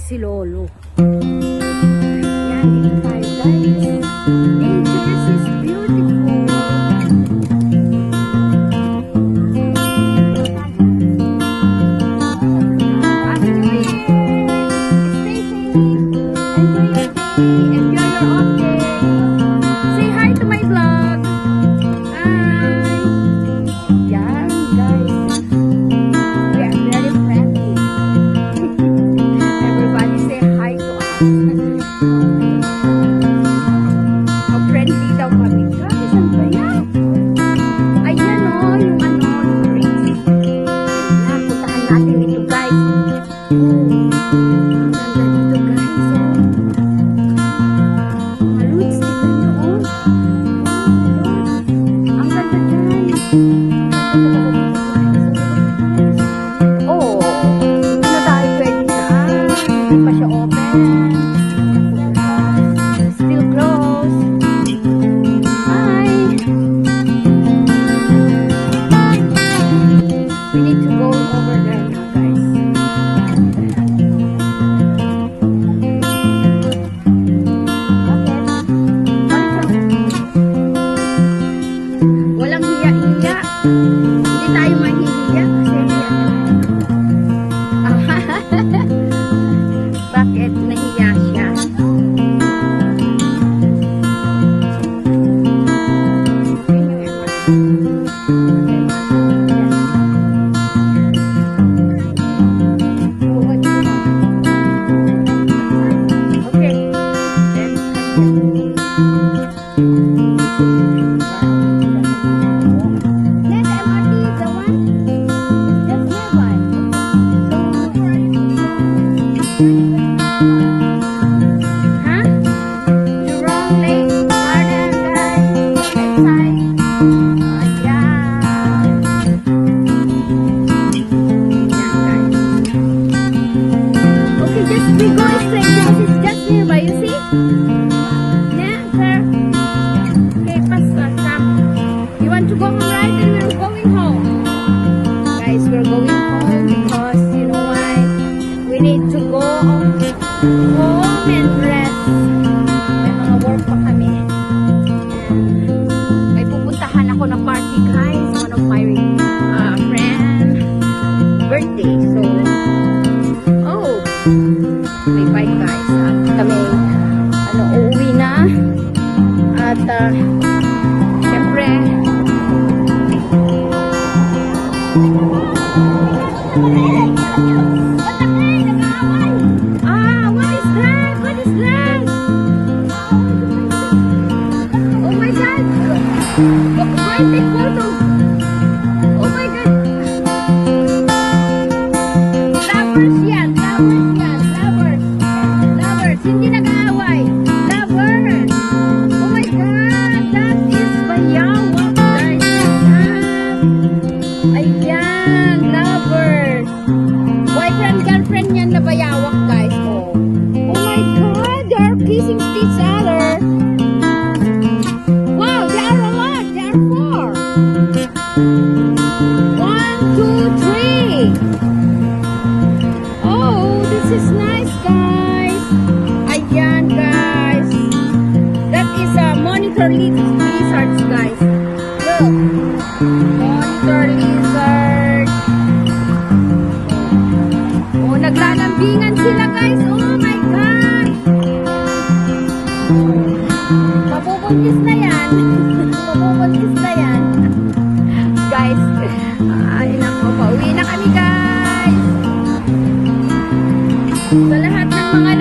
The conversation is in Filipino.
si Lolo. Yan, dito tayo guys. Angels is beautiful. Happy New Year! Stay safe. Enjoy your day. Enjoy your off day. Say hi to my vlog. Hi. Yan guys. We are very friendly. Everybody say hi to us. How friendly daw kami. Grabe, saan ba yan? Ayan o, yung ano, yung crazy. Ayan, puntahan natin ito guys. Ang ganda dito guys. Mga roots, tignan nyo oh. Ang ganda dyan. Oh, hindi na tayo pwede dyan. Hindi pa siya open. Still closed. Hi. We need to go over there now, guys. Walang hiya-hiya. Hindi tayo mahihiya kasi hiya. Bakit nahiya siya? Okay. Net MRT is the one? Just nearby. Huh? Jurong Lake Garden, guys. Inside. Ayan. Ayan, guys. Okay, just we go straight. This is just nearby, you see? Yeah, sir. Okay, Pastor, come. You want to go home, right? And we're going home. Guys, we're going home because you know why? We need to go home and rest. May mga work pa kami. And may pupuntahan ako na party, guys. One of my friend birthday. So, oh, may bike, guys. At kami, uuwi na. At, syempre, what is that? What is that? Oh my God! Go and take photo. Oh my God! Lovers yan, lovers yan, lovers. Lovers, hindi nag-aaway. Lovers. Oh my God, that is bayawak, guys. Ayan, lovers. Boyfriend, girlfriend yan na bayawak, guys. Oh. Oh my God, they are kissing each other. Wow, they are a lot. They are 4. 1, 2, 3. Oh, this is nice, guys. Ayan, guys. That is a monitor lizards, guys. Look. Monitor lizard. Oh, naglalambingan sila, guys. Oh my God. Mabubuntis na yan. Mabubuntis na yan. Guys, ay nako, pauwi na kami, guys. Sa lahat ng mga